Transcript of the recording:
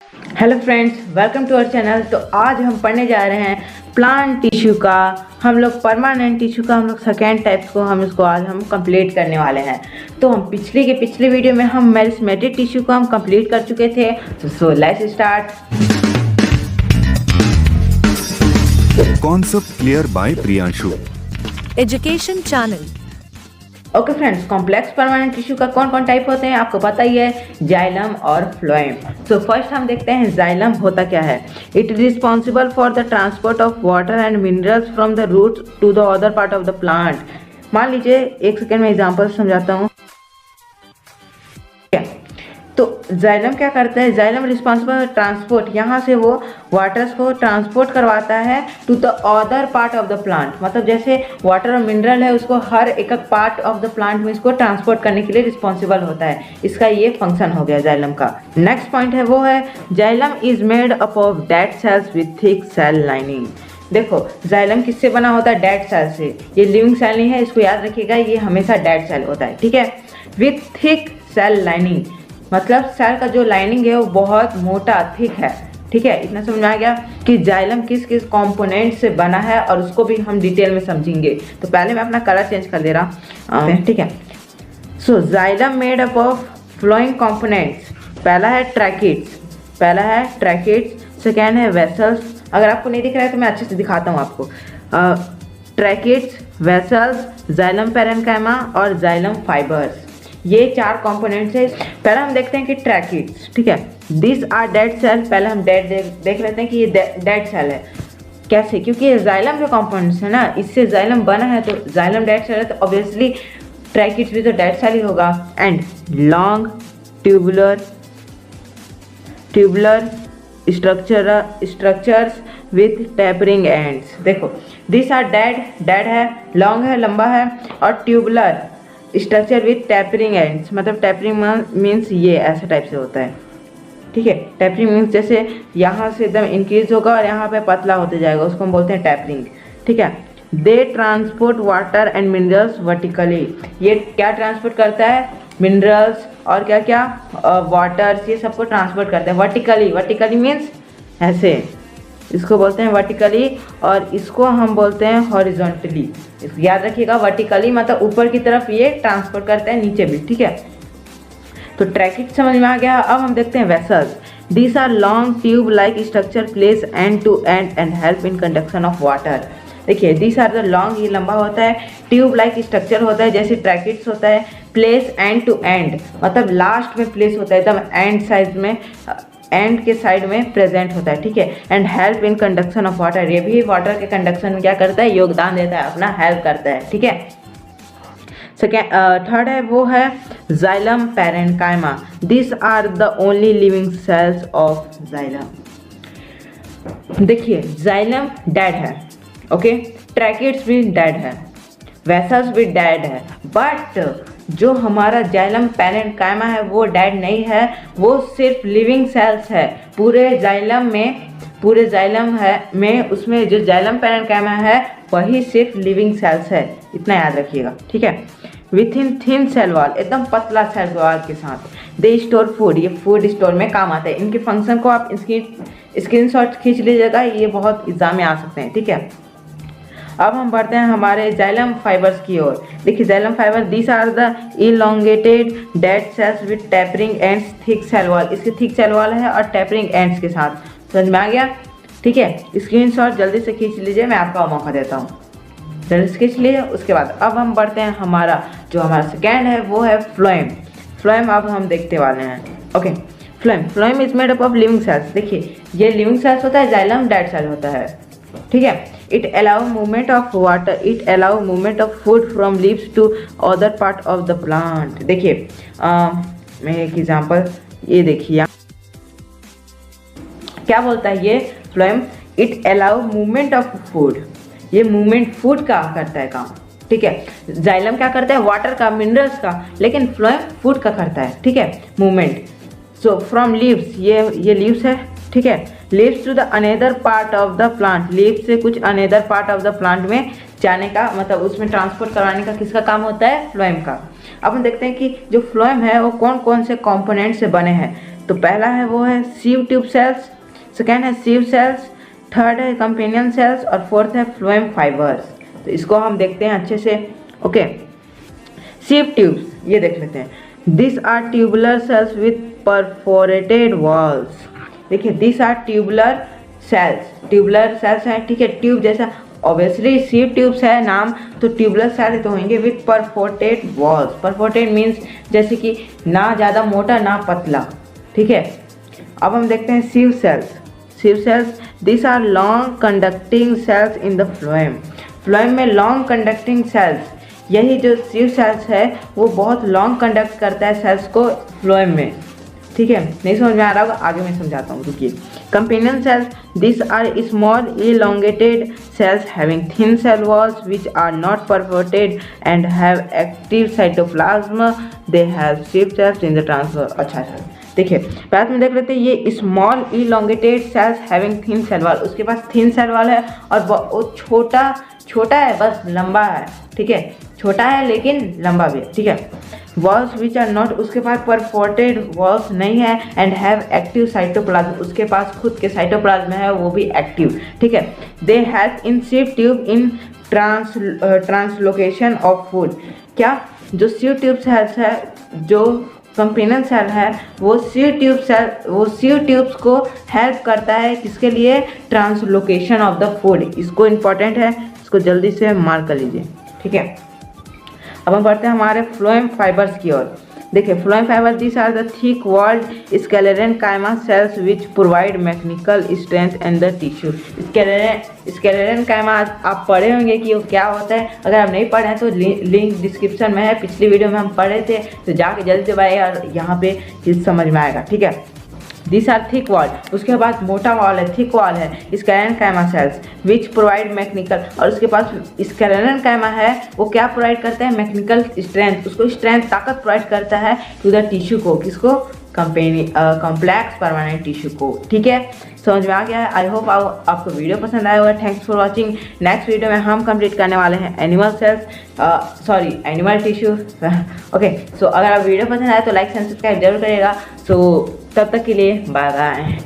Hello friends, welcome to our channel. तो आज हम पढ़ने जा रहे हैं प्लांट टिश्यू का। हम लोग परमानेंट टिश्यू का हम लोग सेकेंड टाइप्स को आज हम कंप्लीट करने वाले हैं। तो हम पिछले वीडियो में हम मेरिस्टेमेटिक टिश्यू को हम कंप्लीट कर चुके थे। So let's start. Concept clear by Priyanshu, education channel. Okay friends, complex permanent tissue का कौन कौन टाइप होते हैं आपको पता ही है, जाइलम और फ्लोएम। तो फर्स्ट हम देखते हैं जाइलम होता क्या है। It is responsible for the transport of water and minerals from the root to the other part of the plant. मान लीजिए, एक सेकेंड में एग्जाम्पल समझाता हूँ। तो जाइलम क्या करता है, जाइलम रिस्पॉन्सिबल ट्रांसपोर्ट, यहाँ से वो वाटर्स को ट्रांसपोर्ट करवाता है to the other part of the plant. मतलब जैसे वाटर और मिनरल है, उसको हर एक पार्ट ऑफ द प्लांट में इसको ट्रांसपोर्ट करने के लिए रिस्पॉन्सिबल होता है। इसका ये फंक्शन हो गया जाइलम का। नेक्स्ट पॉइंट है वो है, xylem is made up of dead cells with thick cell lining. देखो, जाइलम किससे बना होता है, डेड सेल से। ये लिविंग सेल नहीं है, इसको याद रखिएगा, ये हमेशा डेड सेल होता है, ठीक है। विथ थिक सेल लाइनिंग, मतलब सेल का जो लाइनिंग है वो बहुत मोटा थिक है, ठीक है। इतना समझ में आ गया कि जाइलम किस किस कंपोनेंट से बना है, और उसको भी हम डिटेल में समझेंगे। तो पहले मैं अपना कलर चेंज कर दे रहा हूँ, ठीक है। So xylem made up of flowing components. पहला है ट्रैकिड्स, सेकेंड है वेसल्स। अगर आपको नहीं दिख रहा है तो मैं अच्छे से दिखाता हूँ आपको। ट्रैकिड्स, वेसल्स, जाइलम पैरेन्काइमा और जाइलम फाइबर्स, ये चार कंपोनेंट्स है। पहले हम देखते हैं कि ट्रैकिड्स, ठीक है। This are dead cell. पहले हम डेड देख लेते हैं कि ये डेड सेल है। कैसे? क्योंकि ये जाइलम जो कंपोनेंट्स है ना, इससे जाइलम बना है, तो जाइलम डेड सेल है, तो ऑब्वियसली ट्रैकिड्स भी तो डेड सेल ही होगा। And long tubular structures with tapering ends. देखो, दिस आर डेड है, लॉन्ग है, लंबा है, और tubular structure with tapering ends. मतलब टैपरिंग मीन्स ये ऐसे टाइप से होता है, ठीक है। टैपरिंग मीन्स जैसे यहाँ से एकदम इंक्रीज होगा और यहाँ पे पतला होते जाएगा, उसको हम बोलते हैं टैपरिंग, ठीक है। They transport water and minerals vertically. ये क्या ट्रांसपोर्ट करता है, मिनरल्स और क्या क्या वाटर्स, ये सबको ट्रांसपोर्ट करता है वर्टिकली मीन्स ऐसे, इसको बोलते हैं वर्टिकली, और इसको हम बोलते हैं हॉरिजॉन्टली। इसको याद रखिएगा, वर्टिकली मतलब ऊपर की तरफ ये ट्रांसपोर्ट करते हैं, नीचे भी, ठीक है। तो ट्रैकिड समझ में आ गया। अब हम देखते हैं vessels. These are long tube like structure place end to end help in conduction of water. देखिए, दीज आर द लॉन्ग, ये लंबा होता है, ट्यूब लाइक स्ट्रक्चर होता है जैसे ट्रैकिड्स होता है, प्लेस एंड टू एंड मतलब लास्ट में प्लेस होता है, एकदम एंड साइड में, एंड के साइड में प्रेजेंट होता है, ठीक है। And help in conduction of water, ये भी वाटर के कंडक्शन में क्या करता है, योगदान देता है, अपना हेल्प करता है, ठीक है। थर्ड है वो है xylem parenchyma. This are the only living cells of xylem. देखिए, जाइलम डेड है, ओके, ट्रैकिड्स भी डेड है, वेसल्स भी डेड है, बट जो हमारा जाइलम पैरेन्काइमा है वो डेड नहीं है, वो सिर्फ लिविंग सेल्स है। पूरे जाइलम में उसमें जो जाइलम पैरेन्काइमा है वही सिर्फ लिविंग सेल्स है, इतना याद रखिएगा, ठीक है। With in thin cell wall, एकदम पतला सेल वॉल के साथ। दे स्टोर फूड, ये फूड स्टोर में काम आता है। इनके फंक्शन को आप स्क्रीनशॉट खींच लीजिएगा, ये बहुत एग्जाम में आ सकते हैं, ठीक है। अब हम बढ़ते हैं हमारे जाइलम फाइबर्स की ओर। देखिए, xylem fibre, these are the elongated dead cells with tapering ends, thick cell wall, इसके थिक सेल वॉल है और टैपरिंग एंड्स के साथ। समझ में आ गया, ठीक है। स्क्रीनशॉट जल्दी से खींच लीजिए, मैं आपका मौका देता हूँ, जल्दी से खींच लीजिए। उसके बाद अब हम बढ़ते हैं हमारा सेकेंड है वो है फ्लोएम। अब हम देखते वाले हैं, okay. Phloem is made up of living cells. देखिए, ये लिविंग सेल्स होता है, जाइलम डेड सेल होता है, ठीक है। It allow movement of water, it allow movement of food from leaves to other part of the plant। देखिए, मैं एक एग्जांपल, ये देखिए क्या बोलता है ये phloem, it allow movement of food। ये मूवमेंट फूड का करता है काम, ठीक है। जाइलम क्या करता है, वाटर का, मिनरल्स का, लेकिन फ्लोएम फूड का करता है, ठीक है, मूवमेंट। सो फ्रॉम लीव्स, ये लीव्स है, ठीक है। Leaves to the another part of the plant, leaves से कुछ another part of the plant में जाने का, मतलब उसमें ट्रांसपोर्ट करवाने का किसका काम होता है, फ्लोएम का। अब हम देखते हैं कि जो फ्लोएम है वो कौन कौन से कंपोनेंट से बने हैं। तो पहला है वो है सीव ट्यूब सेल्स, सेकेंड है सीव सेल्स, थर्ड है कंपेनियन सेल्स और फोर्थ है फ्लोएम फाइबर्स। तो इसको हम देखते हैं अच्छे से। ओके, सीव ट्यूब्स ये देख लेते हैं। This are tubular cells with perforated walls. देखिए दिस आर ट्यूबुलर सेल्स हैं, ठीक है, ट्यूब जैसा। ऑब्वियसली सीव ट्यूब्स है नाम, तो ट्यूबुलर सेल तो होंगे with perforated walls. Perforated means जैसे कि ना ज़्यादा मोटा ना पतला, ठीक है। अब हम देखते हैं sieve cells. This are long conducting cells in the phloem में लॉन्ग कंडक्टिंग सेल्स, यही जो सीव सेल्स है वो बहुत लॉन्ग कंडक्ट करता है सेल्स को फ्लोएम में, ठीक है। नहीं समझ में आ रहा होगा, आगे मैं समझाता हूँ, रुकिए। Companion cells, this are small elongated cells having thin cell walls which are not perforated and have active cytoplasm. They have sieve cells in the transfer. अच्छा, देखिए बाद में देख लेते हैं। ये small elongated cells having thin cell wall, उसके पास thin cell wall है और वो छोटा है, बस लंबा है, ठीक है, छोटा है लेकिन लंबा भी है, ठीक है। वॉल्स विच आर नॉट, उसके पास परफोरेटेड वॉल्स नहीं है, एंड हैव एक्टिव साइटोप्लाज्म, उसके पास खुद के साइटोप्लाज्म है वो भी एक्टिव, ठीक है। They help in sieve tube in translocation of food. क्या जो सीव ट्यूब सेल्स है, जो कंपेनियन सेल है, वो सीव ट्यूब्स को हेल्प करता है किसके लिए? Translocation of the food. इसको इम्पॉर्टेंट है, इसको जल्दी से मार्क कर लीजिए, ठीक है। अब हम बढ़ते हैं हमारे फ्लोएम फाइबर्स की ओर। देखिए phloem fibre, this are the thick walled sclerenchyma cells which provide mechanical strength and the tissue. Sclerenchyma आप पढ़े होंगे कि वो क्या होता है। अगर आप नहीं पढ़े हैं तो लिंक डिस्क्रिप्शन में है, पिछली वीडियो में हम पढ़े थे, तो जाके जल्दी से भाई और यहाँ पे चीज़ समझ में आएगा, ठीक है। दिस आर थिक वॉल, उसके बाद मोटा वॉल है, थिक वॉल है, स्केलेरेनकाइमा सेल्स विच प्रोवाइड मैकेनिकल, और उसके पास स्केलेरेनकाइमा है, वो क्या प्रोवाइड करता है? मैकेनिकल स्ट्रेंथ, उसको स्ट्रेंथ, ताकत प्रोवाइड करता है टू द टिश्यू को, किसको? कॉम्प्लेक्स परमानेंट टिश्यू को, ठीक है। समझ में आ गया है। आई होप आपको वीडियो पसंद आया होगा। Thanks for watching. Next video में हम कंप्लीट करने वाले हैं एनिमल टिश्यू। ओके, सो अगर आप वीडियो पसंद आए तो लाइक एंड सब्सक्राइब जरूर करिएगा। सो तब तक के लिए बाय बाय।